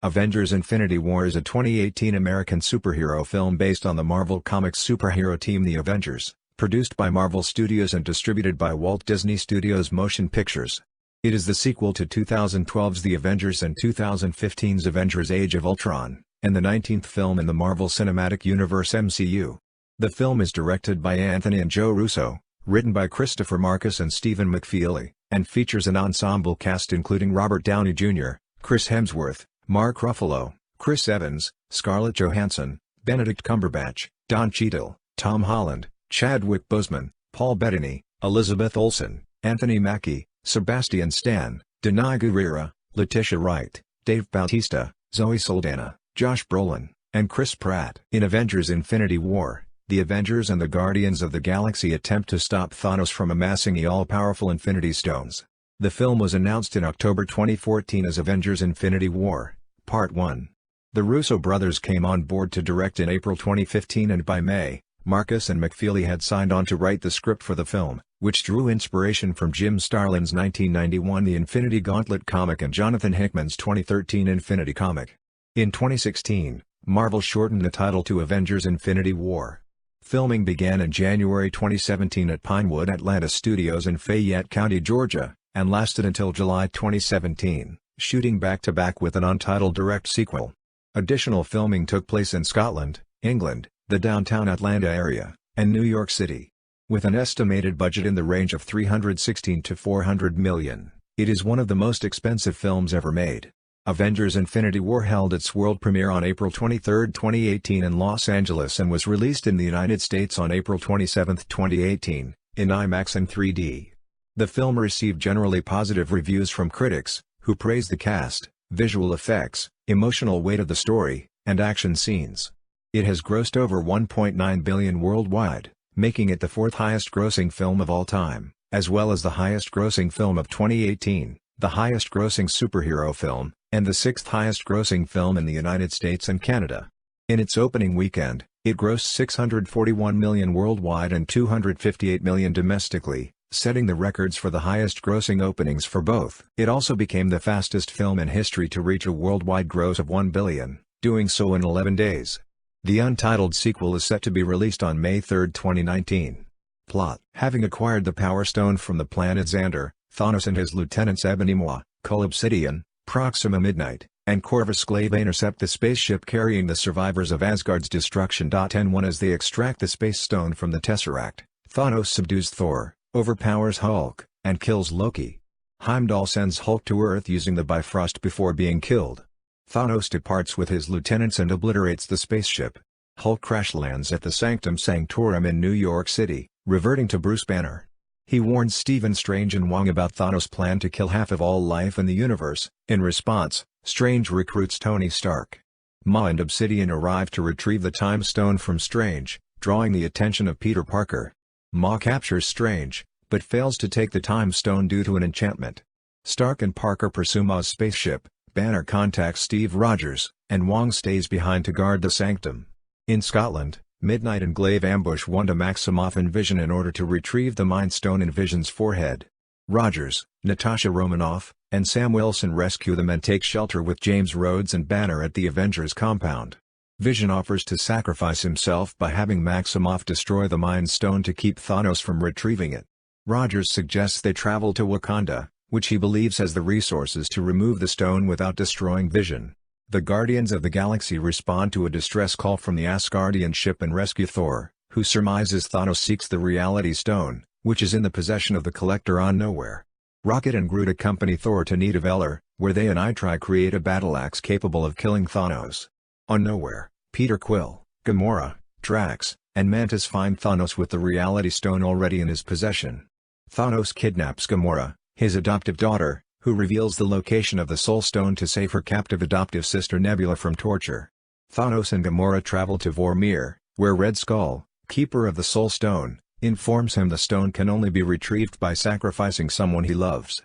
Avengers Infinity War is a 2018 American superhero film based on the Marvel Comics superhero team The Avengers, produced by Marvel Studios and distributed by Walt Disney Studios Motion Pictures. It is the sequel to 2012's The Avengers and 2015's Avengers Age of Ultron, and the 19th film in the Marvel Cinematic Universe (MCU). The film is directed by Anthony and Joe Russo, written by Christopher Marcus and Stephen McFeely, and features an ensemble cast including Robert Downey Jr., Chris Hemsworth, Mark Ruffalo, Chris Evans, Scarlett Johansson, Benedict Cumberbatch, Don Cheadle, Tom Holland, Chadwick Boseman, Paul Bettany, Elizabeth Olsen, Anthony Mackie, Sebastian Stan, Danai Gurira, Letitia Wright, Dave Bautista, Zoe Saldana, Josh Brolin, and Chris Pratt. In Avengers Infinity War, the Avengers and the Guardians of the Galaxy attempt to stop Thanos from amassing the all-powerful Infinity Stones. The film was announced in October 2014 as Avengers Infinity War, Part 1. The Russo brothers came on board to direct in April 2015, and by May, Marcus and McFeely had signed on to write the script for the film, which drew inspiration from Jim Starlin's 1991 The Infinity Gauntlet comic and Jonathan Hickman's 2013 Infinity comic. In 2016, Marvel shortened the title to Avengers Infinity War. Filming began in January 2017 at Pinewood Atlanta Studios in Fayette County, Georgia, and lasted until July 2017, shooting back-to-back with an untitled direct sequel. Additional filming took place in Scotland, England, the downtown Atlanta area, and New York City. With an estimated budget in the range of $316 to $400 million, it is one of the most expensive films ever made. Avengers Infinity War held its world premiere on April 23, 2018 in Los Angeles and was released in the United States on April 27, 2018, in IMAX and 3D. The film received generally positive reviews from critics, who praised the cast, visual effects, emotional weight of the story, and action scenes. It has grossed over $1.9 billion worldwide, making it the fourth highest-grossing film of all time, as well as the highest-grossing film of 2018, the highest-grossing superhero film, and the sixth highest-grossing film in the United States and Canada. In its opening weekend, it grossed $641 million worldwide and $258 million domestically, setting the records for the highest-grossing openings for both. It also became the fastest film in history to reach a worldwide gross of $1 billion, doing so in 11 days. The untitled sequel is set to be released on May 3, 2019. Plot: having acquired the Power Stone from the planet Xander, Thanos and his lieutenants Ebony Maw, Cull Obsidian, Proxima Midnight, and Corvus Glaive intercept the spaceship carrying the survivors of Asgard's destruction. N1 As they extract the Space Stone from the Tesseract, Thanos subdues Thor, overpowers Hulk, and kills Loki. Heimdall sends Hulk to Earth using the Bifrost before being killed. Thanos departs with his lieutenants and obliterates the spaceship. Hulk crash lands at the Sanctum Sanctorum in New York City, reverting to Bruce Banner. He warns Stephen Strange and Wong about Thanos' plan to kill half of all life in the universe. In response, Strange recruits Tony Stark. Maw and Obsidian arrive to retrieve the Time Stone from Strange, drawing the attention of Peter Parker. Maw captures Strange, but fails to take the Time Stone due to an enchantment. Stark and Parker pursue Maw's spaceship, Banner contacts Steve Rogers, and Wong stays behind to guard the Sanctum. In Scotland, Midnight and Glaive ambush Wanda Maximoff and Vision in order to retrieve the Mind Stone in Vision's forehead. Rogers, Natasha Romanoff, and Sam Wilson rescue them and take shelter with James Rhodes and Banner at the Avengers compound. Vision offers to sacrifice himself by having Maximoff destroy the Mind Stone to keep Thanos from retrieving it. Rogers suggests they travel to Wakanda, which he believes has the resources to remove the stone without destroying Vision. The Guardians of the Galaxy respond to a distress call from the Asgardian ship and rescue Thor, who surmises Thanos seeks the Reality Stone, which is in the possession of the Collector on Nowhere. Rocket and Groot accompany Thor to Nidavellir, where they and Itri create a battle axe capable of killing Thanos. On Nowhere, Peter Quill, Gamora, Drax, and Mantis find Thanos with the Reality Stone already in his possession. Thanos kidnaps Gamora, his adoptive daughter, who reveals the location of the Soul Stone to save her captive adoptive sister Nebula from torture. Thanos and Gamora travel to Vormir, where Red Skull, keeper of the Soul Stone, informs him the stone can only be retrieved by sacrificing someone he loves.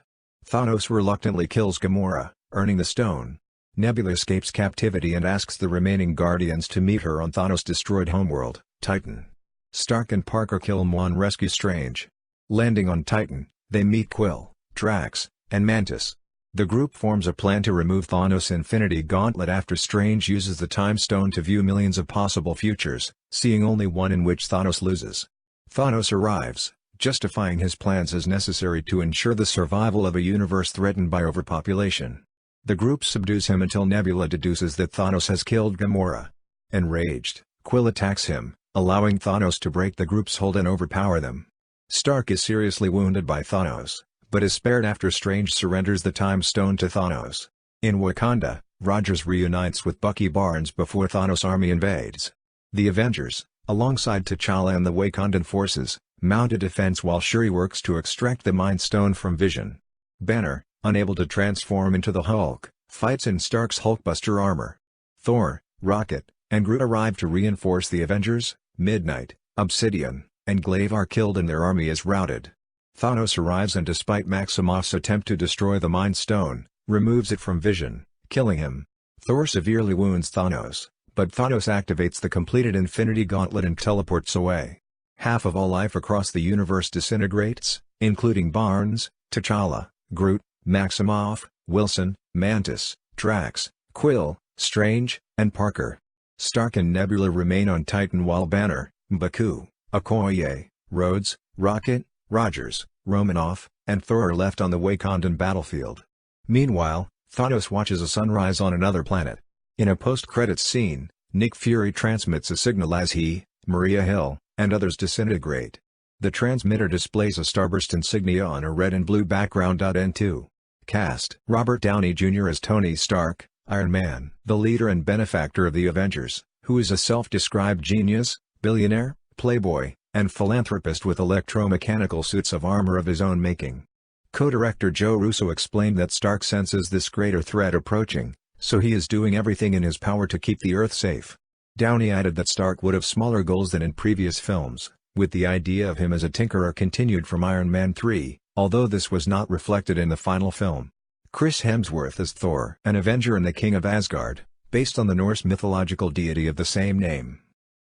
Thanos reluctantly kills Gamora, earning the stone. Nebula escapes captivity and asks the remaining Guardians to meet her on Thanos' destroyed homeworld, Titan. Stark and Parker kill Maw and rescue Strange. Landing on Titan, they meet Quill, Drax, and Mantis. The group forms a plan to remove Thanos' Infinity Gauntlet after Strange uses the Time Stone to view millions of possible futures, seeing only one in which Thanos loses. Thanos arrives, justifying his plans as necessary to ensure the survival of a universe threatened by overpopulation. The group subdues him until Nebula deduces that Thanos has killed Gamora. Enraged, Quill attacks him, allowing Thanos to break the group's hold and overpower them. Stark is seriously wounded by Thanos, but is spared after Strange surrenders the Time Stone to Thanos. In Wakanda, Rogers reunites with Bucky Barnes before Thanos' army invades. The Avengers, alongside T'Challa and the Wakandan forces, mount a defense while Shuri works to extract the Mind Stone from Vision. Banner, unable to transform into the Hulk, fights in Stark's Hulkbuster armor. Thor, Rocket, and Groot arrive to reinforce the Avengers. Midnight, Obsidian, and Glaive are killed and their army is routed. Thanos arrives and despite Maximoff's attempt to destroy the Mind Stone, removes it from Vision, killing him. Thor severely wounds Thanos, but Thanos activates the completed Infinity Gauntlet and teleports away. Half of all life across the universe disintegrates, including Barnes, T'Challa, Groot, Maximoff, Wilson, Mantis, Drax, Quill, Strange, and Parker. Stark and Nebula remain on Titan while Banner, M'Baku, Okoye, Rhodes, Rocket, Rogers, Romanoff, and Thor are left on the Wakandan battlefield. Meanwhile, Thanos watches a sunrise on another planet. In a post-credits scene, Nick Fury transmits a signal as he, Maria Hill, and others disintegrate. The transmitter displays a starburst insignia on a red and blue background. N2. Cast: Robert Downey Jr. as Tony Stark, Iron Man, the leader and benefactor of the Avengers, who is a self-described genius, billionaire, playboy, and philanthropist with electromechanical suits of armor of his own making. Co-director Joe Russo explained that Stark senses this greater threat approaching, so he is doing everything in his power to keep the Earth safe. Downey added that Stark would have smaller goals than in previous films, with the idea of him as a tinkerer continued from Iron Man 3, although this was not reflected in the final film. Chris Hemsworth as Thor, an Avenger and the King of Asgard, based on the Norse mythological deity of the same name.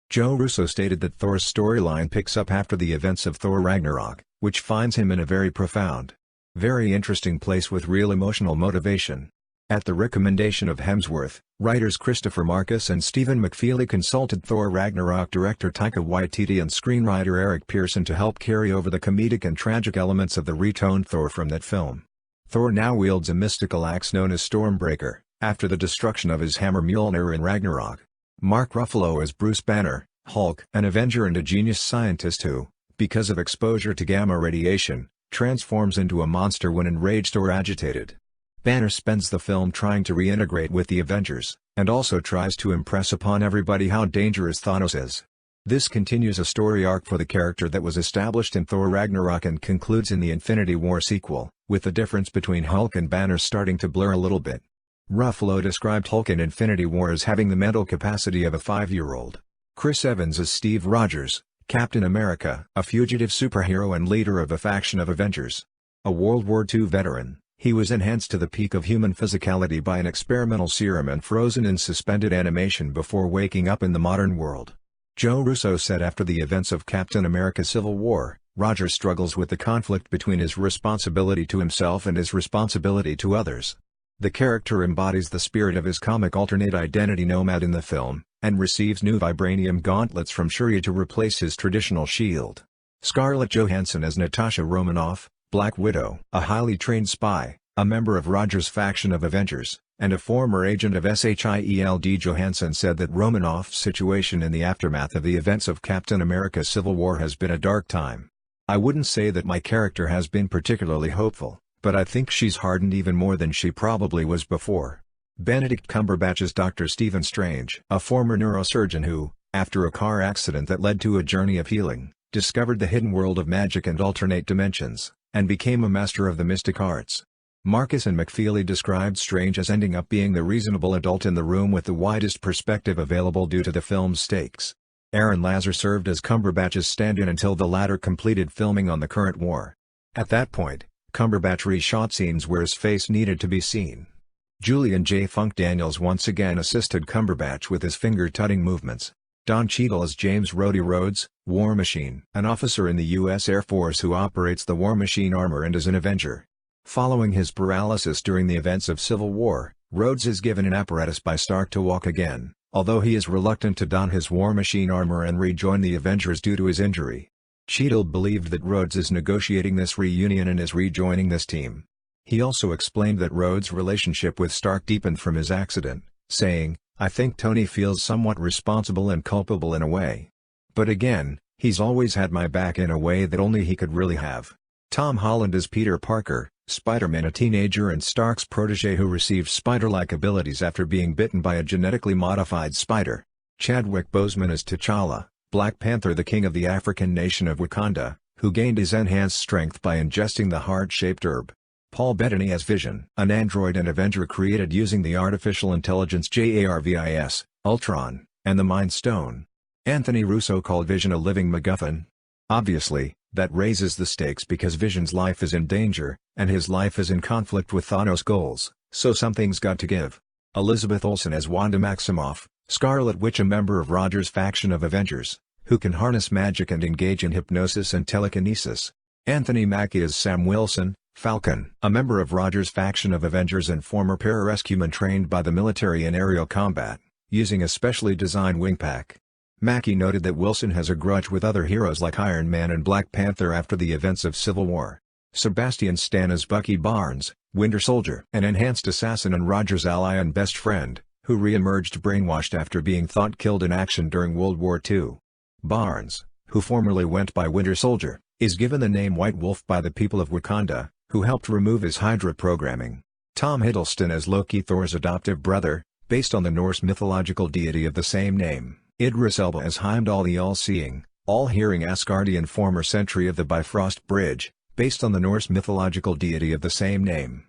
Joe Russo stated that Thor's storyline picks up after the events of Thor Ragnarok, which finds him in a very profound, very interesting place with real emotional motivation. At the recommendation of Hemsworth, writers Christopher Marcus and Stephen McFeely consulted Thor Ragnarok director Taika Waititi and screenwriter Eric Pearson to help carry over the comedic and tragic elements of the retoned Thor from that film. Thor now wields a mystical axe known as Stormbreaker, after the destruction of his hammer Mjolnir in Ragnarok. Mark Ruffalo as Bruce Banner, Hulk, an Avenger and a genius scientist who, because of exposure to gamma radiation, transforms into a monster when enraged or agitated. Banner spends the film trying to reintegrate with the Avengers, and also tries to impress upon everybody how dangerous Thanos is. This continues a story arc for the character that was established in Thor Ragnarok and concludes in the Infinity War sequel, with the difference between Hulk and Banner starting to blur a little bit. Ruffalo described Hulk in Infinity War as having the mental capacity of a 5-year-old. Chris Evans as Steve Rogers, Captain America, a fugitive superhero and leader of a faction of Avengers. A World War II veteran, he was enhanced to the peak of human physicality by an experimental serum and frozen in suspended animation before waking up in the modern world. Joe Russo said after the events of Captain America Civil War, Rogers struggles with the conflict between his responsibility to himself and his responsibility to others. The character embodies the spirit of his comic alternate identity Nomad in the film, and receives new vibranium gauntlets from Shuri to replace his traditional shield. Scarlett Johansson as Natasha Romanoff, Black Widow, a highly trained spy, a member of Rogers' faction of Avengers, and a former agent of SHIELD. Johansson said that Romanoff's situation in the aftermath of the events of Captain America Civil War has been a dark time. I wouldn't say that my character has been particularly hopeful, but I think she's hardened even more than she probably was before. Benedict Cumberbatch as Dr. Stephen Strange, a former neurosurgeon who, after a car accident that led to a journey of healing, discovered the hidden world of magic and alternate dimensions, and became a master of the mystic arts. Marcus and McFeely described Strange as ending up being the reasonable adult in the room with the widest perspective available due to the film's stakes. Aaron Lazar served as Cumberbatch's stand-in until the latter completed filming on the current war. At that point, Cumberbatch reshot scenes where his face needed to be seen. Julian J. Funk Daniels once again assisted Cumberbatch with his finger-tutting movements. Don Cheadle as James Rhodey Rhodes, War Machine, an officer in the U.S. Air Force who operates the War Machine armor and is an Avenger. Following his paralysis during the events of Civil War, Rhodes is given an apparatus by Stark to walk again, although he is reluctant to don his War Machine armor and rejoin the Avengers due to his injury. Cheadle believed that Rhodes is negotiating this reunion and is rejoining this team. He also explained that Rhodes' relationship with Stark deepened from his accident, saying, "I think Tony feels somewhat responsible and culpable in a way. But again, he's always had my back in a way that only he could really have." Tom Holland as Peter Parker, Spider-Man, a teenager and Stark's protege who received spider-like abilities after being bitten by a genetically modified spider. Chadwick Boseman as T'Challa, Black Panther, the king of the African nation of Wakanda, who gained his enhanced strength by ingesting the heart-shaped herb. Paul Bettany as Vision, an android and Avenger created using the artificial intelligence JARVIS, Ultron, and the Mind Stone. Anthony Russo called Vision a living MacGuffin. Obviously, that raises the stakes because Vision's life is in danger, and his life is in conflict with Thanos' goals, so something's got to give. Elizabeth Olsen as Wanda Maximoff, Scarlet Witch, a member of Roger's faction of Avengers, who can harness magic and engage in hypnosis and telekinesis. Anthony Mackie as Sam Wilson, Falcon, a member of Roger's faction of Avengers and former pararescueman trained by the military in aerial combat, using a specially designed wingpack. Mackie noted that Wilson has a grudge with other heroes like Iron Man and Black Panther after the events of Civil War. Sebastian Stan as Bucky Barnes, Winter Soldier, an enhanced assassin and Roger's ally and best friend, who re-emerged brainwashed after being thought killed in action during World War II. Barnes, who formerly went by Winter Soldier, is given the name White Wolf by the people of Wakanda, who helped remove his Hydra programming. Tom Hiddleston as Loki, Thor's adoptive brother, based on the Norse mythological deity of the same name. Idris Elba as Heimdall, the all-seeing, all-hearing Asgardian former sentry of the Bifrost Bridge, based on the Norse mythological deity of the same name.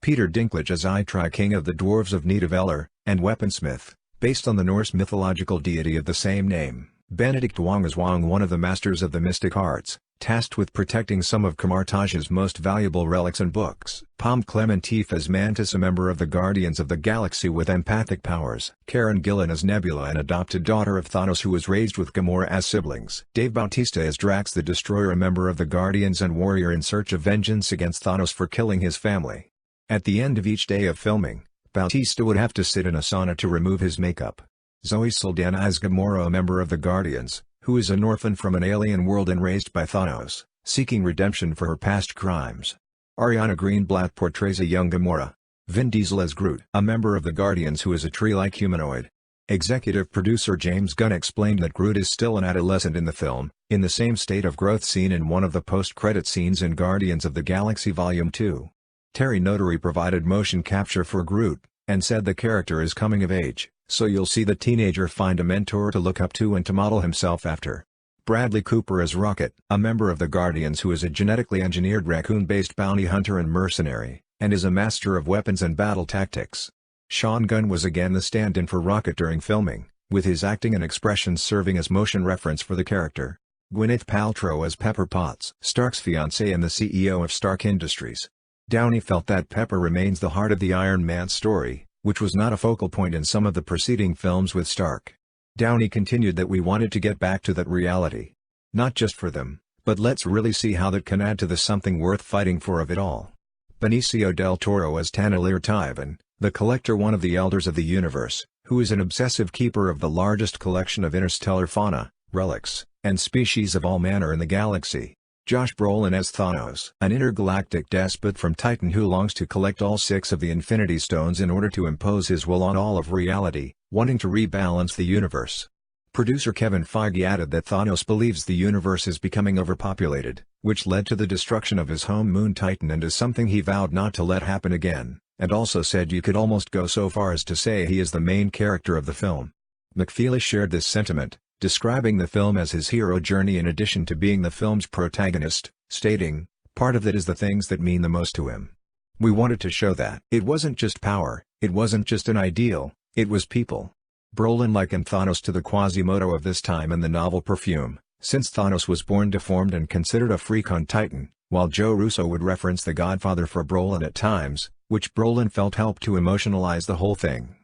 Peter Dinklage as Eitri, king of the dwarves of Nidavellir, and weaponsmith, based on the Norse mythological deity of the same name. Benedict Wong as Wong, one of the masters of the mystic arts, tasked with protecting some of Kamar-Taj's most valuable relics and books. Pom Klementif as Mantis, a member of the Guardians of the Galaxy with empathic powers. Karen Gillan as Nebula, an adopted daughter of Thanos who was raised with Gamora as siblings. Dave Bautista as Drax the Destroyer, a member of the Guardians and warrior in search of vengeance against Thanos for killing his family. At the end of each day of filming, Bautista would have to sit in a sauna to remove his makeup. Zoe Saldana as Gamora, a member of the Guardians, who is an orphan from an alien world and raised by Thanos, seeking redemption for her past crimes. Ariana Greenblatt portrays a young Gamora. Vin Diesel as Groot, a member of the Guardians who is a tree-like humanoid. Executive producer James Gunn explained that Groot is still an adolescent in the film, in the same state of growth seen in one of the post-credit scenes in Guardians of the Galaxy Volume 2. Terry Notary provided motion capture for Groot, and said the character is coming of age, so you'll see the teenager find a mentor to look up to and to model himself after. Bradley Cooper as Rocket, a member of the Guardians who is a genetically engineered raccoon-based bounty hunter and mercenary, and is a master of weapons and battle tactics. Sean Gunn was again the stand-in for Rocket during filming, with his acting and expressions serving as motion reference for the character. Gwyneth Paltrow as Pepper Potts, Stark's fiancée and the CEO of Stark Industries. Downey felt that Pepper remains the heart of the Iron Man story, which was not a focal point in some of the preceding films with Stark. Downey continued that we wanted to get back to that reality. Not just for them, but let's really see how that can add to the something worth fighting for of it all. Benicio del Toro as Tanalir Tyvan, the Collector, one of the Elders of the Universe, who is an obsessive keeper of the largest collection of interstellar fauna, relics, and species of all manner in the galaxy. Josh Brolin as Thanos, an intergalactic despot from Titan who longs to collect all 6 of the Infinity Stones in order to impose his will on all of reality, wanting to rebalance the universe. Producer Kevin Feige added that Thanos believes the universe is becoming overpopulated, which led to the destruction of his home moon Titan and is something he vowed not to let happen again, and also said you could almost go so far as to say he is the main character of the film. McFeely shared this sentiment, describing the film as his hero journey in addition to being the film's protagonist, stating, "Part of that is the things that mean the most to him. We wanted to show that it wasn't just power, it wasn't just an ideal, it was people." Brolin likened Thanos to the Quasimodo of this time in the novel Perfume, since Thanos was born deformed and considered a freak on Titan, while Joe Russo would reference The Godfather for Brolin at times, which Brolin felt helped to emotionalize the whole thing.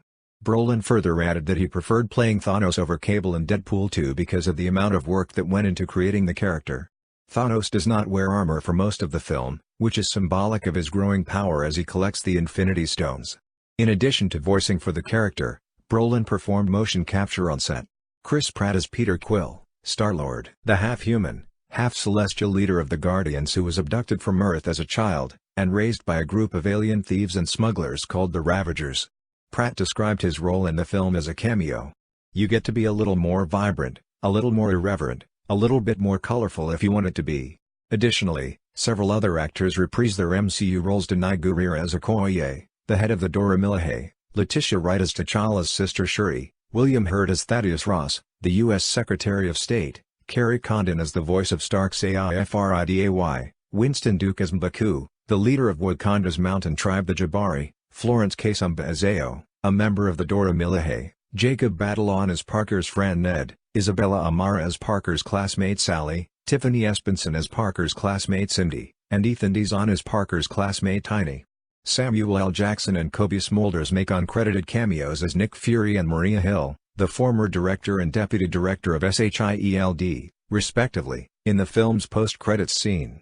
Brolin further added that he preferred playing Thanos over Cable in Deadpool 2 because of the amount of work that went into creating the character. Thanos does not wear armor for most of the film, which is symbolic of his growing power as he collects the Infinity Stones. In addition to voicing for the character, Brolin performed motion capture on set. Chris Pratt as Peter Quill, Star-Lord, the half-human, half-celestial leader of the Guardians who was abducted from Earth as a child, and raised by a group of alien thieves and smugglers called the Ravagers. Pratt described his role in the film as a cameo. "You get to be a little more vibrant, a little more irreverent, a little bit more colorful if you want it to be." Additionally, several other actors reprise their MCU roles. Denai Gurira as Okoye, the head of the Dora Milaje, Letitia Wright as T'Challa's sister Shuri, William Hurt as Thaddeus Ross, the U.S. Secretary of State, Kerry Condon as the voice of Stark's AIFRIDAY, Winston Duke as M'Baku, the leader of Wakanda's mountain tribe the Jabari, Florence Kasumba as Ao, a member of the Dora Milaje, Jacob Batalon as Parker's friend Ned, Isabella Amara as Parker's classmate Sally, Tiffany Espenson as Parker's classmate Cindy, and Ethan Dizon as Parker's classmate Tiny. Samuel L. Jackson and Kobe Smulders make uncredited cameos as Nick Fury and Maria Hill, the former director and deputy director of SHIELD, respectively, in the film's post-credits scene.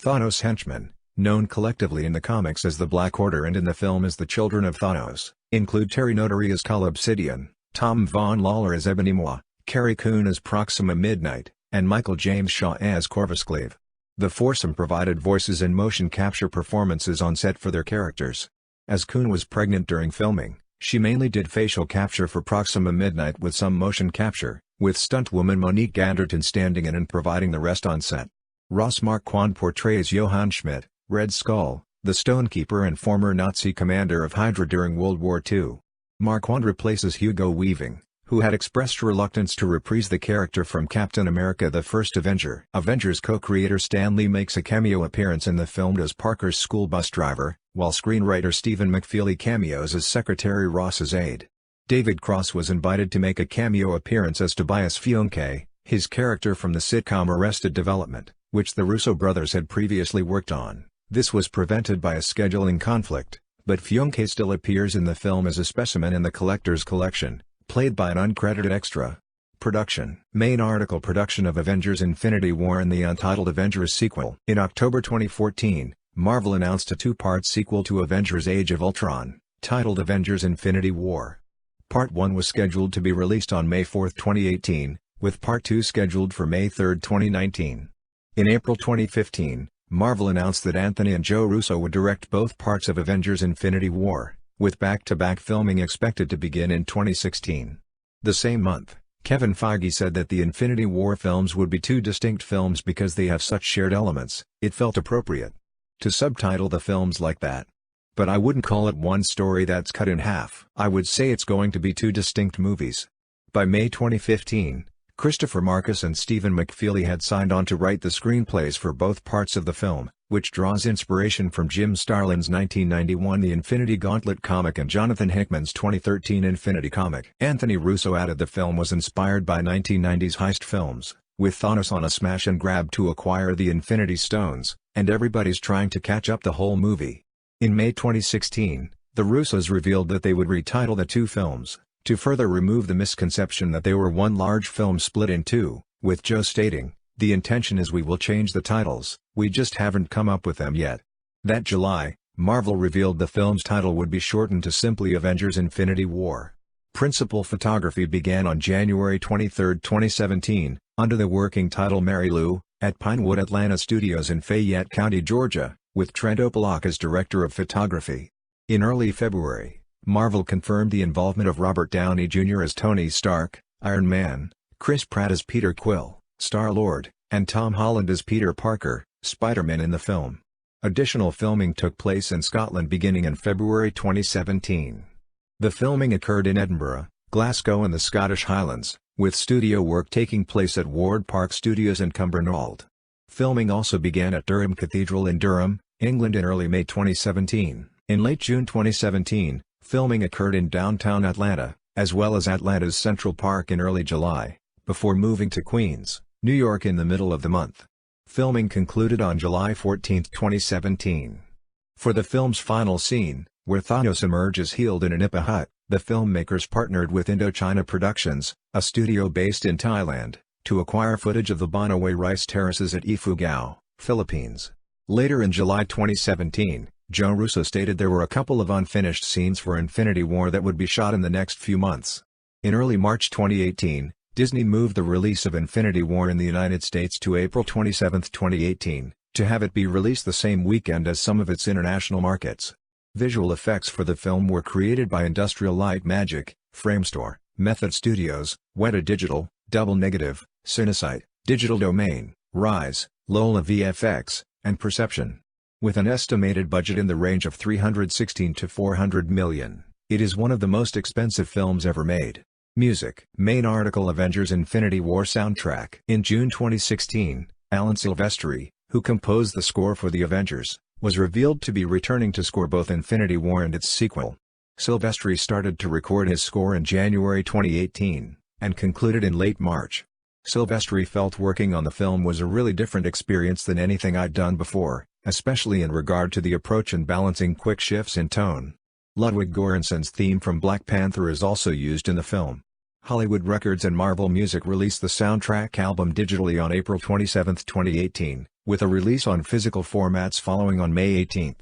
Thanos' henchmen, known collectively in the comics as the Black Order and in the film as the Children of Thanos, include Terry Notary as Cull Obsidian, Tom Von Lawler as Ebony Maw, Carrie Coon as Proxima Midnight, and Michael James Shaw as Corvusclave. The foursome provided voices and motion capture performances on set for their characters. As Coon was pregnant during filming, she mainly did facial capture for Proxima Midnight with some motion capture, with stuntwoman Monique Ganderton standing in and providing the rest on set. Ross Marquand portrays Johann Schmidt, Red Skull, the Stonekeeper and former Nazi commander of Hydra during World War II. Marquand replaces Hugo Weaving, who had expressed reluctance to reprise the character from Captain America: The First Avenger. Avengers co-creator Stan Lee makes a cameo appearance in the film as Parker's school bus driver, while screenwriter Stephen McFeely cameos as Secretary Ross's aide. David Cross was invited to make a cameo appearance as Tobias Fionke, his character from the sitcom Arrested Development, which the Russo brothers had previously worked on. This was prevented by a scheduling conflict, but Fionke still appears in the film as a specimen in the collector's collection, played by an uncredited extra. Production. Main article production of Avengers Infinity War and the untitled Avengers sequel. In October 2014, Marvel announced a two-part sequel to Avengers Age of Ultron, titled Avengers Infinity War. Part 1 was scheduled to be released on May 4, 2018, with Part 2 scheduled for May 3, 2019. In April 2015, Marvel announced that Anthony and Joe Russo would direct both parts of Avengers Infinity War, with back-to-back filming expected to begin in 2016. The same month, Kevin Feige said that the Infinity War films would be two distinct films because they have such shared elements. It felt appropriate to subtitle the films like that. But I wouldn't call it one story that's cut in half. I would say it's going to be two distinct movies. By May 2015, Christopher Marcus and Stephen McFeely had signed on to write the screenplays for both parts of the film, which draws inspiration from Jim Starlin's 1991 The Infinity Gauntlet comic and Jonathan Hickman's 2013 Infinity comic. Anthony Russo added the film was inspired by 1990s heist films, with Thanos on a smash and grab to acquire the Infinity Stones, and everybody's trying to catch up the whole movie. In May 2016, the Russos revealed that they would retitle the two films, to further remove the misconception that they were one large film split in two, with Joe stating, "The intention is we will change the titles, we just haven't come up with them yet." That July, Marvel revealed the film's title would be shortened to simply Avengers Infinity War. Principal photography began on January 23, 2017, under the working title Mary Lou, at Pinewood Atlanta Studios in Fayette County, Georgia, with Trent Opelok as director of photography. In early February, Marvel confirmed the involvement of Robert Downey Jr. as Tony Stark, Iron Man, Chris Pratt as Peter Quill, Star-Lord, and Tom Holland as Peter Parker, Spider-Man in the film. Additional filming took place in Scotland beginning in February 2017. The filming occurred in Edinburgh, Glasgow and the Scottish Highlands, with studio work taking place at Ward Park Studios and Cumbernauld. Filming also began at Durham Cathedral in Durham, England in early May 2017. In late June 2017, filming occurred in downtown Atlanta, as well as Atlanta's Central Park in early July, before moving to Queens, New York in the middle of the month. Filming concluded on July 14, 2017. For the film's final scene, where Thanos emerges healed in a Nipa hut, the filmmakers partnered with Indochina Productions, a studio based in Thailand, to acquire footage of the Banaway rice terraces at Ifugao, Philippines. Later in July 2017, Joe Russo stated there were a couple of unfinished scenes for Infinity War that would be shot in the next few months. In early March 2018, Disney moved the release of Infinity War in the United States to April 27, 2018, to have it be released the same weekend as some of its international markets. Visual effects for the film were created by Industrial Light Magic, Framestore, Method Studios, Weta Digital, Double Negative, Cinesight, Digital Domain, Rise, Lola VFX, and Perception. With an estimated budget in the range of $316 to $400 million, it is one of the most expensive films ever made. Music. Main article Avengers Infinity War soundtrack. In June 2016, Alan Silvestri, who composed the score for The Avengers, was revealed to be returning to score both Infinity War and its sequel. Silvestri started to record his score in January 2018, and concluded in late March. Silvestri felt working on the film was a really different experience than anything I'd done before, especially in regard to the approach and balancing quick shifts in tone. Ludwig Göransson's theme from Black Panther is also used in the film. Hollywood Records and Marvel Music released the soundtrack album digitally on April 27, 2018, with a release on physical formats following on May 18.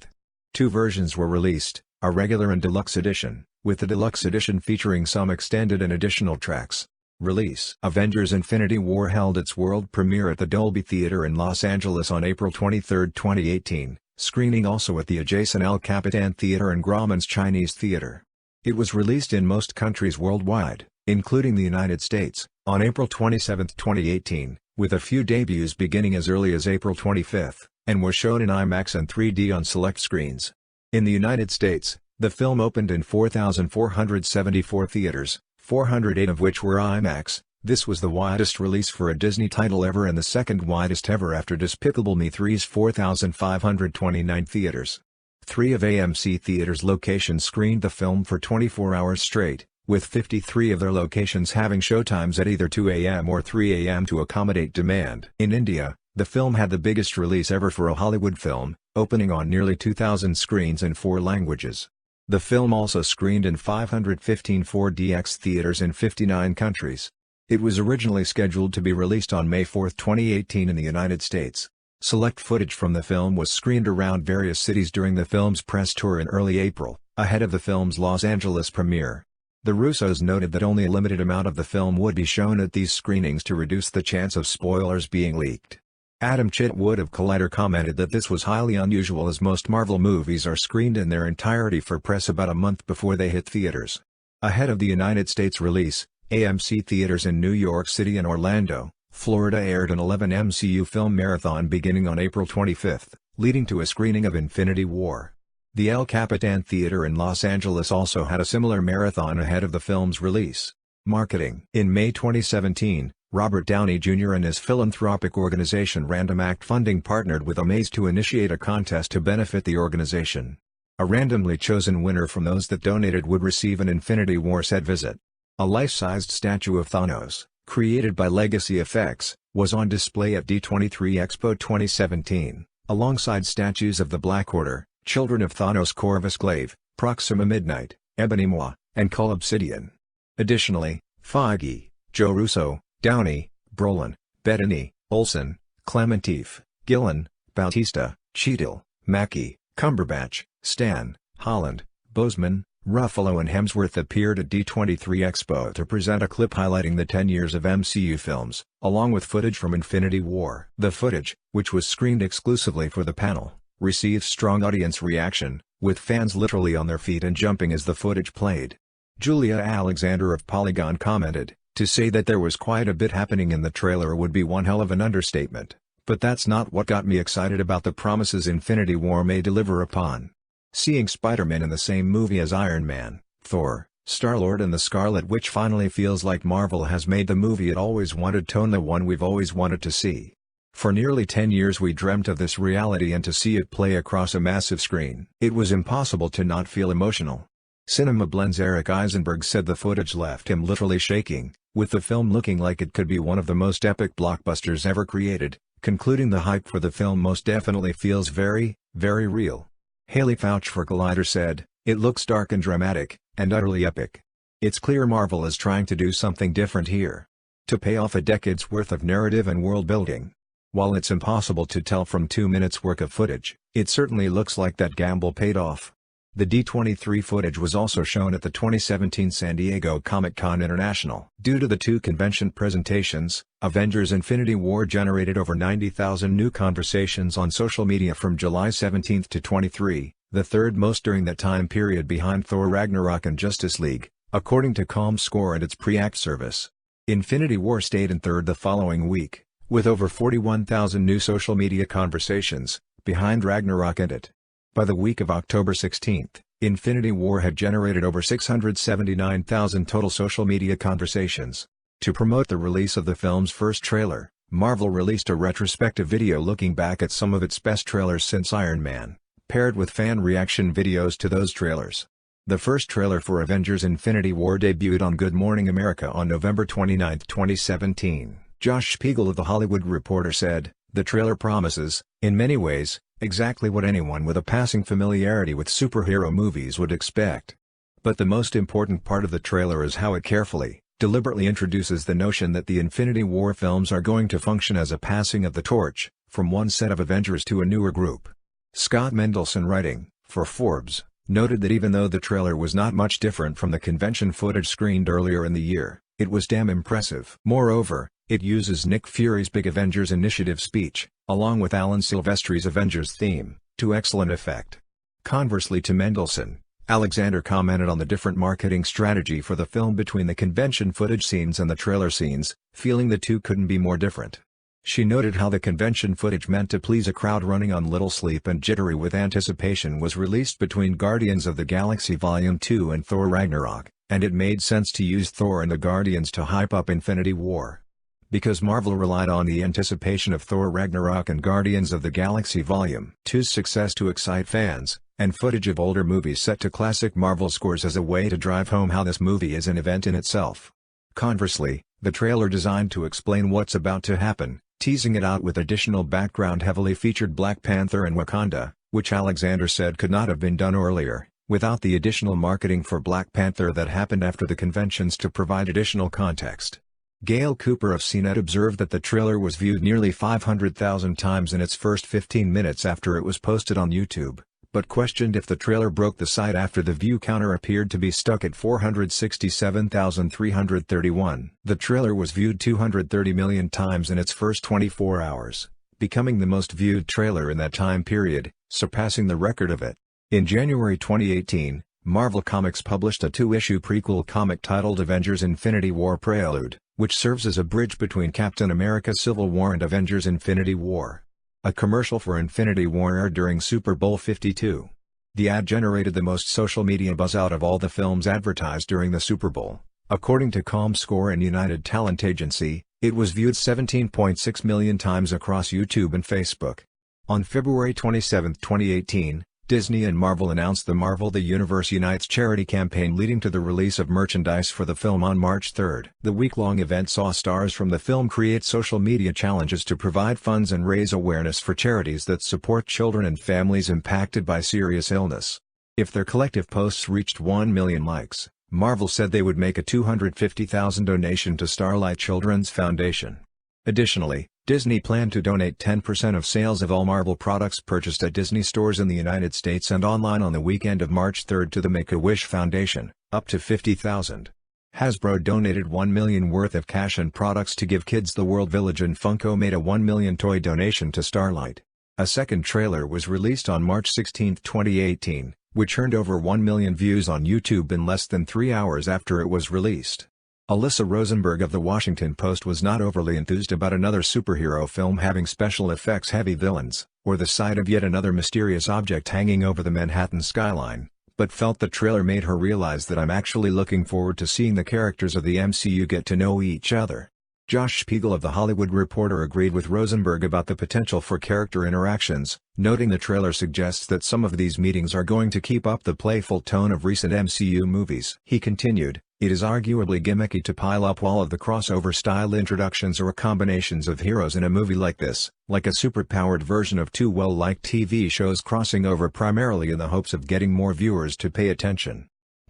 Two versions were released, a regular and deluxe edition, with the deluxe edition featuring some extended and additional tracks. Release. Avengers Infinity War held its world premiere at the Dolby Theater in Los Angeles on April 23, 2018, screening also at the adjacent El Capitan Theater and Grauman's Chinese Theater. It was released in most countries worldwide, including the United States, on April 27, 2018, with a few debuts beginning as early as April 25, and was shown in IMAX and 3D on select screens. In the United States, the film opened in 4,474 theaters, 408 of which were IMAX. This was the widest release for a Disney title ever and the second widest ever after Despicable Me 3's 4,529 theaters. 3 of AMC Theaters' locations screened the film for 24 hours straight, with 53 of their locations having showtimes at either 2 a.m. or 3 a.m. to accommodate demand. In India, the film had the biggest release ever for a Hollywood film, opening on nearly 2,000 screens in 4 languages. The film also screened in 515 4DX theaters in 59 countries. It was originally scheduled to be released on May 4, 2018 in the United States. Select footage from the film was screened around various cities during the film's press tour in early April, ahead of the film's Los Angeles premiere. The Russos noted that only a limited amount of the film would be shown at these screenings to reduce the chance of spoilers being leaked. Adam Chitwood of Collider commented that this was highly unusual as most Marvel movies are screened in their entirety for press about a month before they hit theaters. Ahead of the United States release, AMC Theaters in New York City and Orlando, Florida aired an 11 MCU film marathon beginning on April 25, leading to a screening of Infinity War. The El Capitan Theater in Los Angeles also had a similar marathon ahead of the film's release. Marketing. In May 2017, Robert Downey Jr. and his philanthropic organization Random Act Funding partnered with Amaze to initiate a contest to benefit the organization. A randomly chosen winner from those that donated would receive an Infinity War set visit. A life-sized statue of Thanos, created by Legacy Effects, was on display at D23 Expo 2017, alongside statues of the Black Order, Children of Thanos, Corvus Glaive, Proxima Midnight, Ebony Maw, and Cull Obsidian. Additionally, Feige, Joe Russo, Downey, Brolin, Bettany, Olsen, Clementif, Gillen, Bautista, Cheadle, Mackie, Cumberbatch, Stan, Holland, Boseman, Ruffalo and Hemsworth appeared at D23 Expo to present a clip highlighting the 10 years of MCU films, along with footage from Infinity War. The footage, which was screened exclusively for the panel, received strong audience reaction, with fans literally on their feet and jumping as the footage played. Julia Alexander of Polygon commented, "To say that there was quite a bit happening in the trailer would be one hell of an understatement, but that's not what got me excited about the promises Infinity War may deliver upon. Seeing Spider-Man in the same movie as Iron Man, Thor, Star-Lord and the Scarlet Witch finally feels like Marvel has made the movie it always wanted, tone the one we've always wanted to see. For nearly 10 years we dreamt of this reality, and to see it play across a massive screen. It was impossible to not feel emotional." Cinema Blend's Eric Eisenberg said the footage left him literally shaking, with the film looking like it could be one of the most epic blockbusters ever created, concluding the hype for the film most definitely feels very, very real. Haley Fauch for Collider said, "It looks dark and dramatic, and utterly epic. It's clear Marvel is trying to do something different here. to pay off a decade's worth of narrative and world building. While it's impossible to tell from 2 minutes worth of footage, it certainly looks like that gamble paid off. The D23 footage was also shown at the 2017 San Diego Comic-Con International. Due to the 2 convention presentations, Avengers Infinity War generated over 90,000 new conversations on social media from July 17 to 23, the third most during that time period behind Thor Ragnarok and Justice League, according to ComScore and its pre-act service. Infinity War stayed in third the following week, with over 41,000 new social media conversations, behind Ragnarok and it. By the week of October 16, Infinity War had generated over 679,000 total social media conversations. To promote the release of the film's first trailer, Marvel released a retrospective video looking back at some of its best trailers since Iron Man, paired with fan reaction videos to those trailers. The first trailer for Avengers Infinity War debuted on Good Morning America on November 29, 2017. Josh Spiegel of The Hollywood Reporter said, "The trailer promises, in many ways, exactly what anyone with a passing familiarity with superhero movies would expect. But the most important part of the trailer is how it carefully, deliberately introduces the notion that the Infinity War films are going to function as a passing of the torch, from one set of Avengers to a newer group." Scott Mendelson, writing for Forbes, noted that even though the trailer was not much different from the convention footage screened earlier in the year, it was damn impressive. Moreover, it uses Nick Fury's Big Avengers Initiative speech, along with Alan Silvestri's Avengers theme, to excellent effect. Conversely to Mendelson, Alexander commented on the different marketing strategy for the film between the convention footage scenes and the trailer scenes, feeling the two couldn't be more different. She noted how the convention footage meant to please a crowd running on little sleep and jittery with anticipation was released between Guardians of the Galaxy Volume 2 and Thor Ragnarok, and it made sense to use Thor and the Guardians to hype up Infinity War. Because Marvel relied on the anticipation of Thor Ragnarok and Guardians of the Galaxy Volume 2's success to excite fans, and footage of older movies set to classic Marvel scores as a way to drive home how this movie is an event in itself. Conversely, the trailer designed to explain what's about to happen, teasing it out with additional background heavily featured Black Panther and Wakanda, which Alexander said could not have been done earlier, without the additional marketing for Black Panther that happened after the conventions to provide additional context. Gail Cooper of CNET observed that the trailer was viewed nearly 500,000 times in its first 15 minutes after it was posted on YouTube, but questioned if the trailer broke the site after the view counter appeared to be stuck at 467,331. The trailer was viewed 230 million times in its first 24 hours, becoming the most viewed trailer in that time period, surpassing the record of it. In January 2018, Marvel Comics published a 2-issue prequel comic titled Avengers Infinity War Prelude, which serves as a bridge between Captain America Civil War and Avengers Infinity War. A commercial for Infinity War aired during Super Bowl 52. The ad generated the most social media buzz out of all the films advertised during the Super Bowl. According to ComScore and United Talent Agency, it was viewed 17.6 million times across YouTube and Facebook. On February 27, 2018, Disney and Marvel announced the Marvel The Universe Unites charity campaign leading to the release of merchandise for the film on March 3. The week-long event saw stars from the film create social media challenges to provide funds and raise awareness for charities that support children and families impacted by serious illness. If their collective posts reached 1 million likes, Marvel said they would make a $250,000 donation to Starlight Children's Foundation. Additionally, Disney planned to donate 10% of sales of all Marvel products purchased at Disney stores in the United States and online on the weekend of March 3 to the Make-A-Wish Foundation, up to $50,000. Hasbro donated $1 million worth of cash and products to Give Kids the World Village, and Funko made a $1 million toy donation to Starlight. A second trailer was released on March 16, 2018, which earned over 1 million views on YouTube in less than 3 hours after it was released. Alyssa Rosenberg of The Washington Post was not overly enthused about another superhero film having special effects-heavy villains, or the sight of yet another mysterious object hanging over the Manhattan skyline, but felt the trailer made her realize that I'm actually looking forward to seeing the characters of the MCU get to know each other. Josh Spiegel of The Hollywood Reporter agreed with Rosenberg about the potential for character interactions, noting the trailer suggests that some of these meetings are going to keep up the playful tone of recent MCU movies. He continued, "It is arguably gimmicky to pile up all of the crossover-style introductions or combinations of heroes in a movie like this, like a superpowered version of two well-liked TV shows crossing over primarily in the hopes of getting more viewers to pay attention.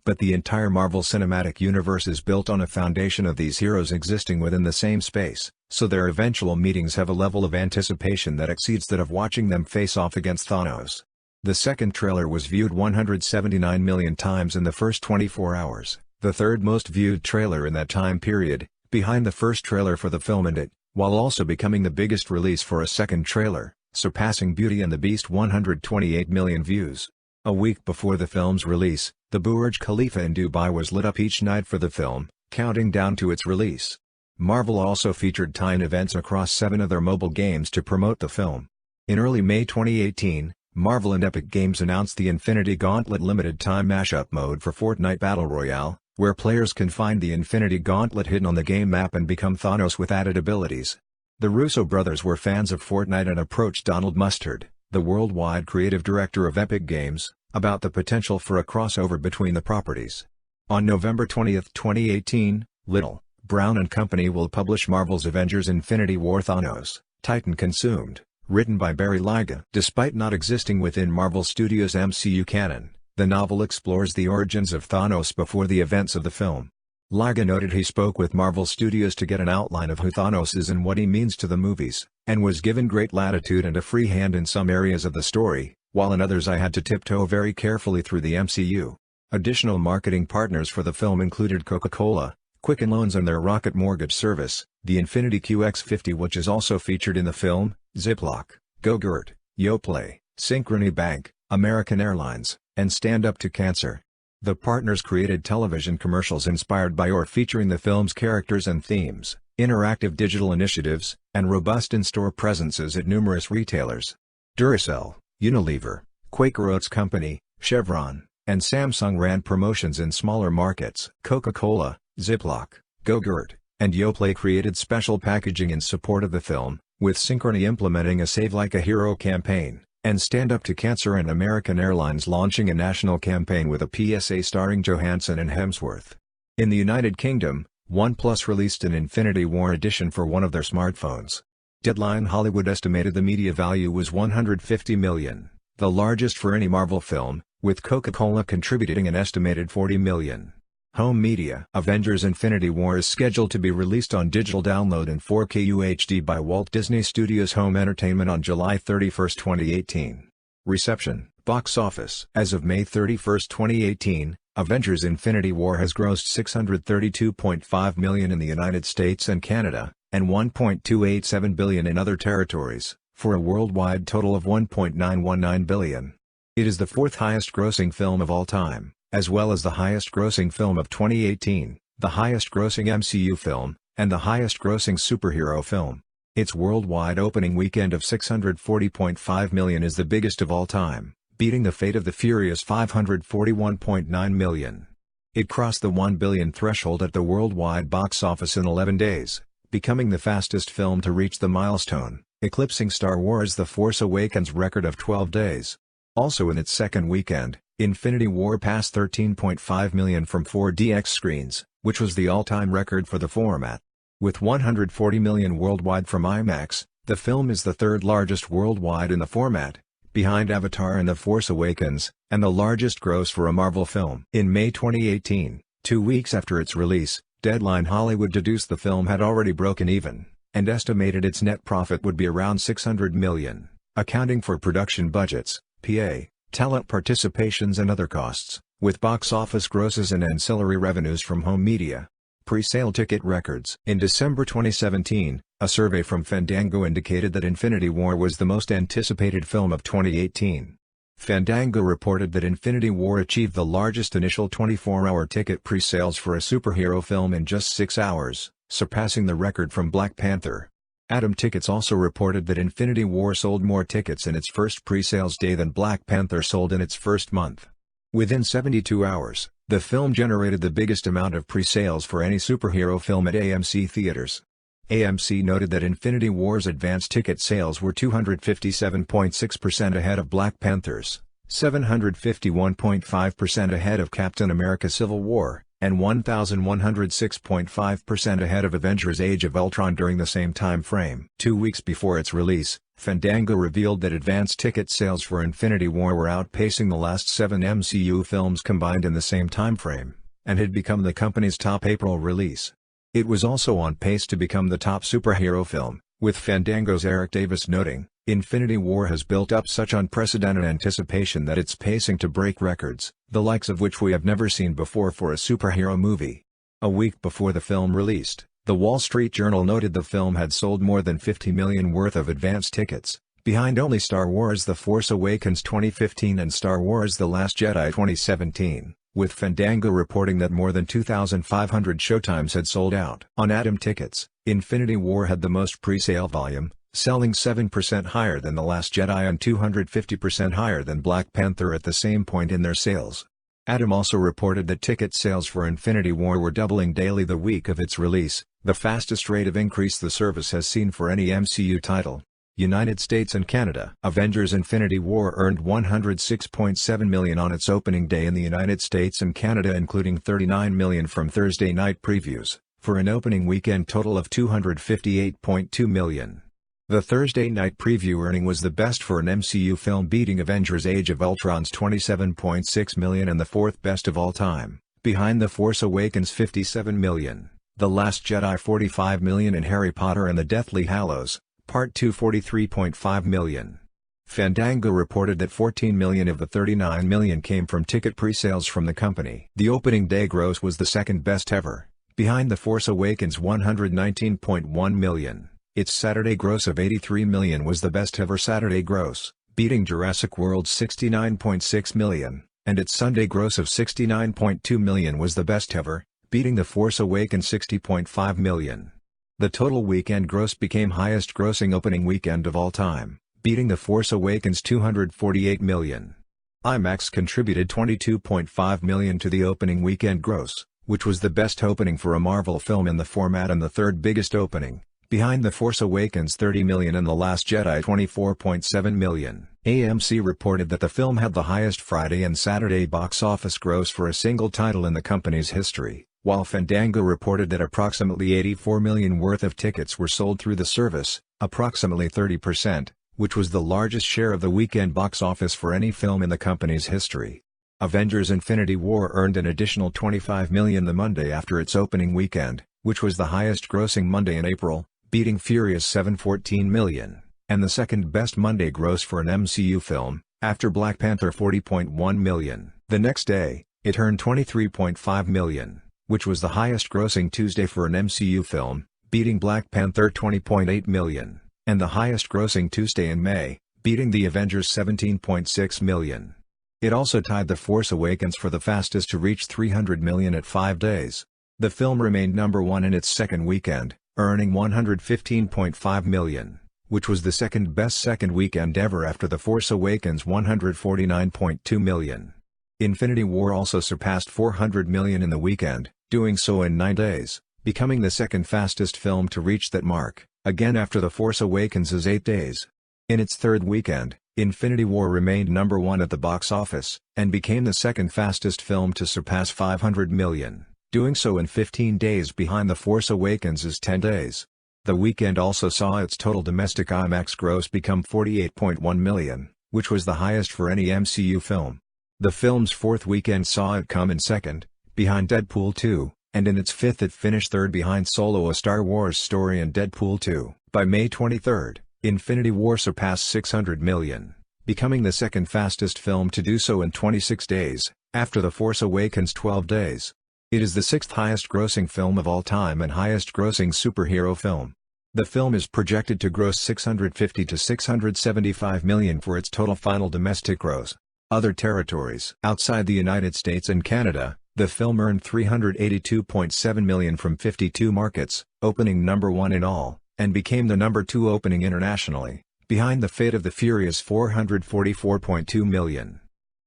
But the entire Marvel Cinematic Universe is built on a foundation of these heroes existing within the same space, so their eventual meetings have a level of anticipation that exceeds that of watching them face off against Thanos. The second trailer was viewed 179 million times in the first 24 hours, the third most viewed trailer in that time period, behind the first trailer for the film and it, while also becoming the biggest release for a second trailer, surpassing Beauty and the Beast 128 million views. A week before the film's release, the Burj Khalifa in Dubai was lit up each night for the film, counting down to its release. Marvel also featured tie-in events across 7 of their mobile games to promote the film. In early May 2018, Marvel and Epic Games announced the Infinity Gauntlet limited time mashup mode for Fortnite Battle Royale, where players can find the Infinity Gauntlet hidden on the game map and become Thanos with added abilities. The Russo brothers were fans of Fortnite and approached Donald Mustard, the worldwide creative director of Epic Games, about the potential for a crossover between the properties. On November 20, 2018, Little, Brown & Company will publish Marvel's Avengers Infinity War Thanos, Titan Consumed, written by Barry Lyga. Despite not existing within Marvel Studios' MCU canon, the novel explores the origins of Thanos before the events of the film. Lyga noted he spoke with Marvel Studios to get an outline of who Thanos is and what he means to the movies, and was given great latitude and a free hand in some areas of the story, while in others I had to tiptoe very carefully through the MCU. Additional marketing partners for the film included Coca-Cola, Quicken Loans and their Rocket Mortgage service, the Infinity QX50 which is also featured in the film, Ziploc, Go-Gurt, Yoplait, Synchrony Bank, American Airlines, and Stand Up to Cancer. The partners created television commercials inspired by or featuring the film's characters and themes, interactive digital initiatives, and robust in-store presences at numerous retailers. Duracell, Unilever, Quaker Oats Company, Chevron, and Samsung ran promotions in smaller markets. Coca-Cola, Ziploc, Go-Gurt, and Yoplait created special packaging in support of the film, with Synchrony implementing a Save Like a Hero campaign, and Stand Up to Cancer and American Airlines launching a national campaign with a PSA starring Johansson and Hemsworth. In the United Kingdom, OnePlus released an Infinity War edition for one of their smartphones. Deadline Hollywood estimated the media value was $150 million, the largest for any Marvel film, with Coca-Cola contributing an estimated $40 million. Home Media. Avengers Infinity War is scheduled to be released on digital download in 4K UHD by Walt Disney Studios Home Entertainment on July 31, 2018. Reception. Box office. As of May 31, 2018, Avengers Infinity War has grossed $632.5 million in the United States and Canada, and $1.287 billion in other territories, for a worldwide total of $1.919 billion. It is the fourth highest grossing film of all time, as well as the highest grossing film of 2018, the highest grossing MCU film, and the highest grossing superhero film. Its worldwide opening weekend of $640.5 million is the biggest of all time, beating The Fate of the Furious $541.9 million. It crossed the $1 billion threshold at the worldwide box office in 11 days, becoming the fastest film to reach the milestone, eclipsing Star Wars The Force Awakens' record of 12 days. Also in its second weekend, Infinity War passed 13.5 million from 4DX screens, which was the all-time record for the format. With 140 million worldwide from IMAX, the film is the third largest worldwide in the format, behind Avatar and The Force Awakens, and the largest gross for a Marvel film. In May 2018, 2 weeks after its release, Deadline Hollywood deduced the film had already broken even, and estimated its net profit would be around $600 million, accounting for production budgets, PA, talent participations and other costs, with box office grosses and ancillary revenues from home media. Pre-sale ticket records. In December 2017, a survey from Fandango indicated that Infinity War was the most anticipated film of 2018. Fandango reported that Infinity War achieved the largest initial 24-hour ticket pre-sales for a superhero film in just 6 hours, surpassing the record from Black Panther. Atom Tickets also reported that Infinity War sold more tickets in its first pre-sales day than Black Panther sold in its first month. Within 72 hours, the film generated the biggest amount of pre-sales for any superhero film at AMC theaters. AMC noted that Infinity War's advance ticket sales were 257.6% ahead of Black Panther's, 751.5% ahead of Captain America Civil War, and 1,106.5% ahead of Avengers Age of Ultron during the same time frame. 2 weeks before its release, Fandango revealed that advance ticket sales for Infinity War were outpacing the last 7 MCU films combined in the same time frame, and had become the company's top April release. It was also on pace to become the top superhero film, with Fandango's Eric Davis noting, "Infinity War has built up such unprecedented anticipation that it's pacing to break records, the likes of which we have never seen before for a superhero movie." A week before the film released, The Wall Street Journal noted the film had sold more than 50 million worth of advance tickets, behind only Star Wars The Force Awakens 2015 and Star Wars The Last Jedi 2017, with Fandango reporting that more than 2,500 showtimes had sold out. On Atom tickets, Infinity War had the most pre-sale volume, selling 7% higher than The Last Jedi and 250% higher than Black Panther at the same point in their sales. Atom also reported that ticket sales for Infinity War were doubling daily the week of its release, the fastest rate of increase the service has seen for any MCU title. United States and Canada. Avengers Infinity War earned $106.7 million on its opening day in the United States and Canada, including $39 million from Thursday night previews, for an opening weekend total of $258.2 million. The Thursday night preview earning was the best for an MCU film, beating Avengers Age of Ultron's $27.6 million and the fourth best of all time, behind The Force Awakens' $57 million, The Last Jedi $45 million and Harry Potter and the Deathly Hallows, Part 2 $43.5 million. Fandango reported that $14 million of the $39 million came from ticket pre-sales from the company. The opening day gross was the second best ever, behind The Force Awakens' $119.1 million. Its Saturday gross of $83 million was the best ever Saturday gross, beating Jurassic World's $69.6 million, and its Sunday gross of $69.2 million was the best ever, beating The Force Awakens' $60.5 million. The total weekend gross became highest grossing opening weekend of all time, beating The Force Awakens' $248 million. IMAX contributed $22.5 million to the opening weekend gross, which was the best opening for a Marvel film in the format and the third biggest opening, behind The Force Awakens' $30 million and The Last Jedi $24.7 million. AMC reported that the film had the highest Friday and Saturday box office gross for a single title in the company's history, while Fandango reported that approximately 84 million worth of tickets were sold through the service, approximately 30%, which was the largest share of the weekend box office for any film in the company's history. Avengers Infinity War earned an additional $25 million the Monday after its opening weekend, which was the highest grossing Monday in April, beating Furious 7 $14 million, and the second best Monday gross for an MCU film, after Black Panther $40.1 million. The next day, it earned $23.5 million, which was the highest grossing Tuesday for an MCU film, beating Black Panther $20.8 million, and the highest grossing Tuesday in May, beating The Avengers $17.6 million. It also tied The Force Awakens for the fastest to reach $300 million at 5 days. The film remained number one in its second weekend, earning $115.5 million, which was the second best second weekend ever after The Force Awakens' $149.2 million. Infinity War also surpassed $400 million in the weekend, doing so in 9 days, becoming the second fastest film to reach that mark, again after The Force Awakens' 8 days. In its third weekend, Infinity War remained number one at the box office, and became the second fastest film to surpass $500 million. Doing so in 15 days behind The Force Awakens' 10 days. The weekend also saw its total domestic IMAX gross become $48.1 million, which was the highest for any MCU film. The film's fourth weekend saw it come in second, behind Deadpool 2, and in its fifth it finished third behind Solo: A Star Wars Story and Deadpool 2. By May 23, Infinity War surpassed $600 million, becoming the second fastest film to do so in 26 days, after The Force Awakens' 12 days. It is the sixth highest grossing film of all time and highest grossing superhero film. The film is projected to gross $650 to $675 million for its total final domestic gross. Other territories. Outside the United States and Canada, the film earned $382.7 million from 52 markets, opening number one in all, and became the number two opening internationally, behind The Fate of the Furious $444.2 million.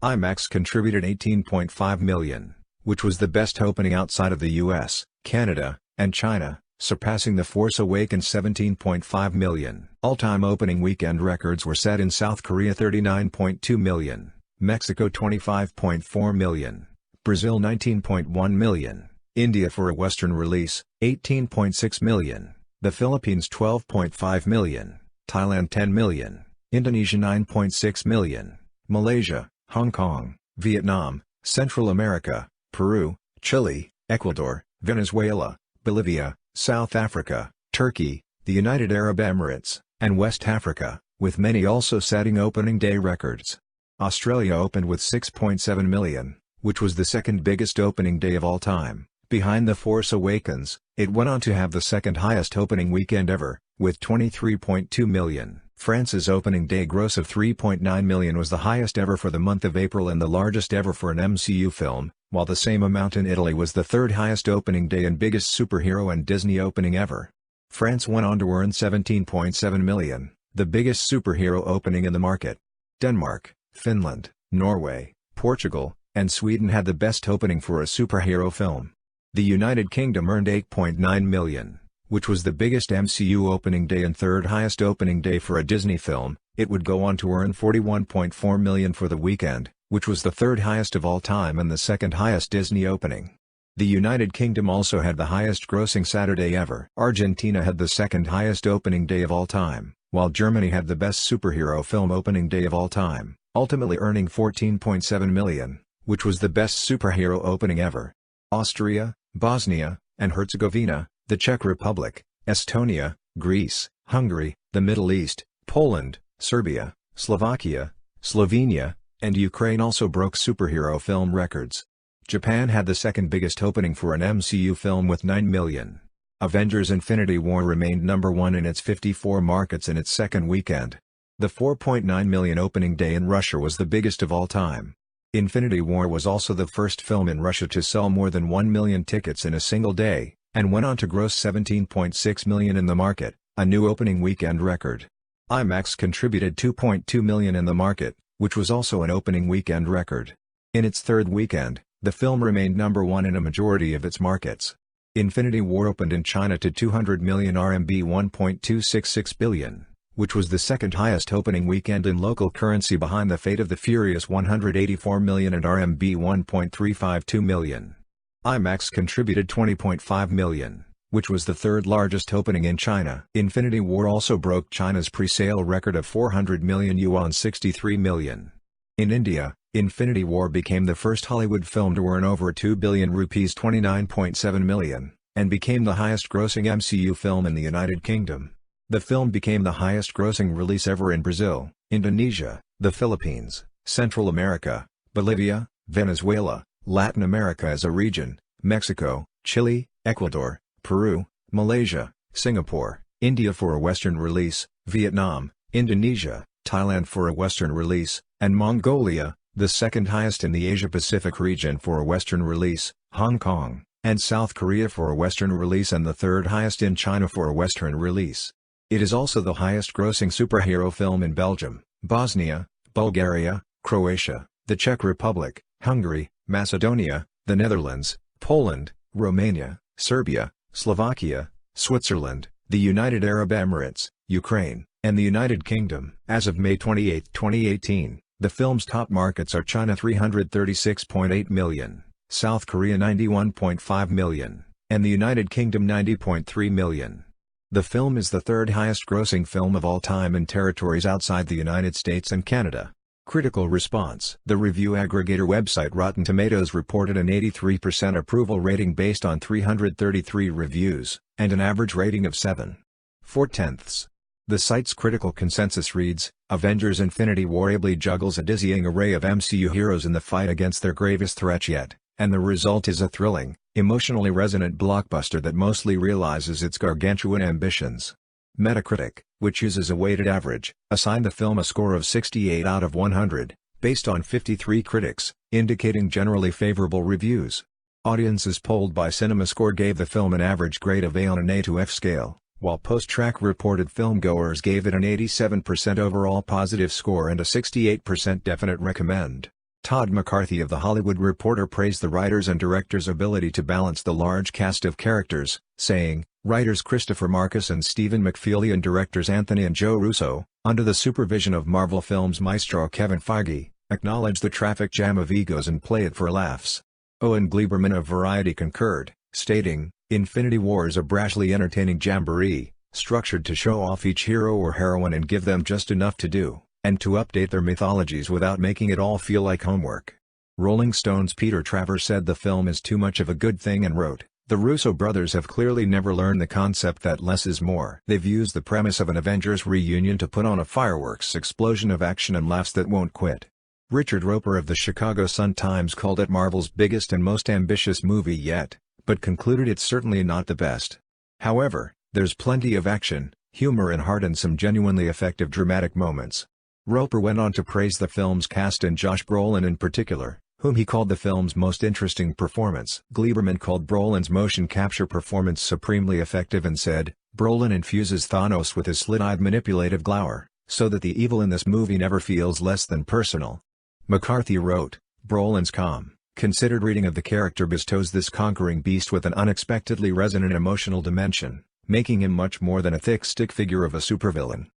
IMAX contributed $18.5 million, which was the best opening outside of the US, Canada, and China, surpassing The Force Awakens' $17.5 million. All-time opening weekend records were set in South Korea $39.2 million, Mexico $25.4 million, Brazil 19.1 million, India for a Western release, 18.6 million, the Philippines 12.5 million, Thailand 10 million, Indonesia 9.6 million, Malaysia, Hong Kong, Vietnam, Central America, Peru, Chile, Ecuador, Venezuela, Bolivia, South Africa, Turkey, the United Arab Emirates, and West Africa, with many also setting opening day records. Australia opened with 6.7 million, which was the second biggest opening day of all time. Behind The Force Awakens, it went on to have the second highest opening weekend ever, with 23.2 million. France's opening day gross of 3.9 million was the highest ever for the month of April and the largest ever for an MCU film, while the same amount in Italy was the third highest opening day and biggest superhero and Disney opening ever. France went on to earn 17.7 million, the biggest superhero opening in the market. Denmark, Finland, Norway, Portugal, and Sweden had the best opening for a superhero film. The United Kingdom earned 8.9 million, which was the biggest MCU opening day and third highest opening day for a Disney film. It would go on to earn 41.4 million for the weekend, which was the third highest of all time and the second highest Disney opening. The United Kingdom also had the highest grossing Saturday ever. Argentina had the second highest opening day of all time, while Germany had the best superhero film opening day of all time, ultimately earning 14.7 million, which was the best superhero opening ever. Austria, Bosnia and Herzegovina, the Czech Republic, Estonia, Greece, Hungary, the Middle East, Poland, Serbia, Slovakia, Slovenia, and Ukraine also broke superhero film records. Japan had the second biggest opening for an MCU film with 9 million. Avengers Infinity War remained number one in its 54 markets in its second weekend. The 4.9 million opening day in Russia was the biggest of all time. Infinity War was also the first film in Russia to sell more than 1 million tickets in a single day, and went on to gross 17.6 million in the market, a new opening weekend record. IMAX contributed 2.2 million in the market, which was also an opening weekend record. In its third weekend, the film remained number one in a majority of its markets. Infinity War opened in China to 200 million RMB, 1.266 billion, which was the second highest opening weekend in local currency behind The Fate of the Furious 184 million and RMB 1.352 million. IMAX contributed 20.5 million, which was the third largest opening in China. Infinity War also broke China's pre-sale record of 400 million yuan, 63 million. In India, Infinity War became the first Hollywood film to earn over 2 billion rupees, 29.7 million, and became the highest-grossing MCU film in the United Kingdom. The film became the highest-grossing release ever in Brazil, Indonesia, the Philippines, Central America, Bolivia, Venezuela, Latin America as a region, Mexico, Chile, Ecuador, Peru, Malaysia, Singapore, India for a Western release, Vietnam, Indonesia, Thailand for a Western release, and Mongolia, the second highest in the Asia-Pacific region for a Western release, Hong Kong, and South Korea for a Western release, and the third highest in China for a Western release. It is also the highest-grossing superhero film in Belgium, Bosnia, Bulgaria, Croatia, the Czech Republic, Hungary, Macedonia, the Netherlands, Poland, Romania, Serbia, Slovakia, Switzerland, the United Arab Emirates, Ukraine, and the United Kingdom. As of May 28, 2018, the film's top markets are China 336.8 million, South Korea 91.5 million, and the United Kingdom 90.3 million. The film is the third highest-grossing film of all time in territories outside the United States and Canada. Critical response. The review aggregator website Rotten Tomatoes reported an 83% approval rating based on 333 reviews, and an average rating of 7.4. The site's critical consensus reads, Avengers Infinity War ably juggles a dizzying array of MCU heroes in the fight against their gravest threat yet, and the result is a thrilling, emotionally resonant blockbuster that mostly realizes its gargantuan ambitions. Metacritic, which uses a weighted average, assigned the film a score of 68 out of 100, based on 53 critics, indicating generally favorable reviews. Audiences polled by CinemaScore gave the film an average grade of A on an A to F scale, while Post-Track reported filmgoers gave it an 87% overall positive score and a 68% definite recommend. Todd McCarthy of The Hollywood Reporter praised the writers and director's ability to balance the large cast of characters, saying, writers Christopher Marcus and Stephen McFeely and directors Anthony and Joe Russo, under the supervision of Marvel Films maestro Kevin Feige, acknowledge the traffic jam of egos and play it for laughs. Owen Gleiberman of Variety concurred, stating, "Infinity War is a brashly entertaining jamboree, structured to show off each hero or heroine and give them just enough to do, and to update their mythologies without making it all feel like homework." Rolling Stone's Peter Travers said the film is too much of a good thing and wrote, "The Russo brothers have clearly never learned the concept that less is more. They've used the premise of an Avengers reunion to put on a fireworks explosion of action and laughs that won't quit." Richard Roeper of the Chicago Sun-Times called it Marvel's biggest and most ambitious movie yet, but concluded it's certainly not the best. However, there's plenty of action, humor and heart and some genuinely effective dramatic moments. Roeper went on to praise the film's cast and Josh Brolin in particular, whom he called the film's most interesting performance. Gleiberman called Brolin's motion capture performance supremely effective and said, "Brolin infuses Thanos with his slit-eyed manipulative glower, so that the evil in this movie never feels less than personal." McCarthy wrote, "Brolin's calm, considered reading of the character bestows this conquering beast with an unexpectedly resonant emotional dimension, making him much more than a thick stick figure of a supervillain."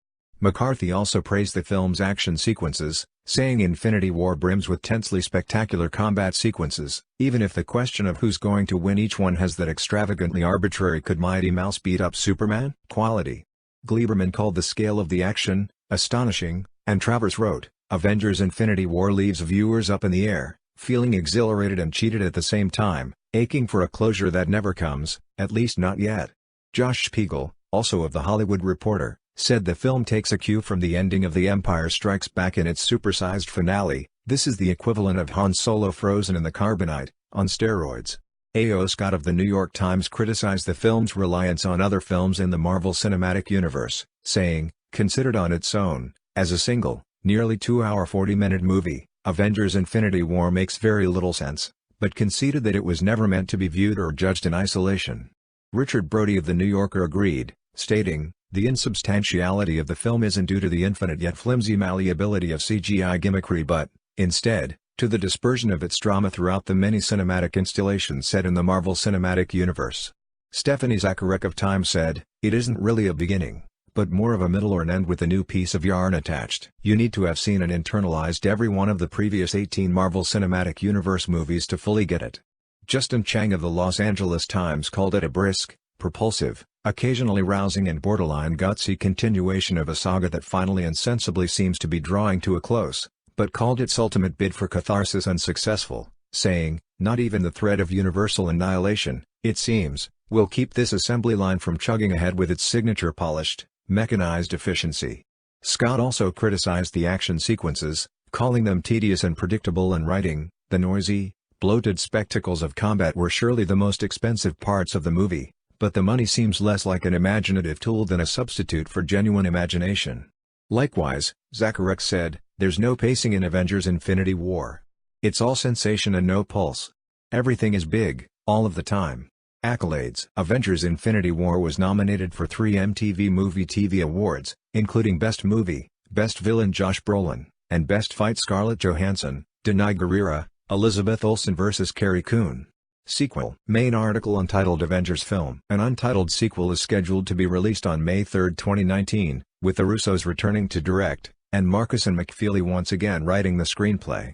McCarthy also praised the film's action sequences, saying Infinity War brims with tensely spectacular combat sequences, even if the question of who's going to win each one has that extravagantly arbitrary "could Mighty Mouse beat up Superman?" quality. Gleiberman called the scale of the action astonishing, and Travers wrote, "Avengers Infinity War leaves viewers up in the air, feeling exhilarated and cheated at the same time, aching for a closure that never comes, at least not yet." Josh Spiegel, also of The Hollywood Reporter, said the film takes a cue from the ending of The Empire Strikes Back in its supersized finale. "This is the equivalent of Han Solo frozen in the carbonite, on steroids." A.O. Scott of the New York Times criticized the film's reliance on other films in the Marvel Cinematic Universe, saying, "Considered on its own, as a single, nearly 2-hour 40-minute movie, Avengers Infinity War makes very little sense," but conceded that it was never meant to be viewed or judged in isolation. Richard Brody of The New Yorker agreed, stating, "The insubstantiality of the film isn't due to the infinite yet flimsy malleability of CGI gimmickry but, instead, to the dispersion of its drama throughout the many cinematic installations set in the Marvel Cinematic Universe." Stephanie Zacharek of Time said, "It isn't really a beginning, but more of a middle or an end with a new piece of yarn attached. You need to have seen and internalized every one of the previous 18 Marvel Cinematic Universe movies to fully get it." Justin Chang of the Los Angeles Times called it a brisk, propulsive, occasionally rousing and borderline gutsy continuation of a saga that finally and sensibly seems to be drawing to a close, but called its ultimate bid for catharsis unsuccessful, saying, "Not even the threat of universal annihilation, it seems, will keep this assembly line from chugging ahead with its signature polished, mechanized efficiency." Scott also criticized the action sequences, calling them tedious and predictable and writing, "The noisy, bloated spectacles of combat were surely the most expensive parts of the movie, but the money seems less like an imaginative tool than a substitute for genuine imagination." Likewise, Zacharek said, "There's no pacing in Avengers Infinity War. It's all sensation and no pulse. Everything is big, all of the time." Accolades. Avengers Infinity War was nominated for 3 MTV Movie TV Awards, including Best Movie, Best Villain Josh Brolin, and Best Fight Scarlett Johansson, Denai Guerrera, Elizabeth Olsen vs. Carrie Coon. Sequel. Main article untitled Avengers film. An untitled sequel is scheduled to be released on May 3, 2019, with the Russos returning to direct, and Marcus and McFeely once again writing the screenplay.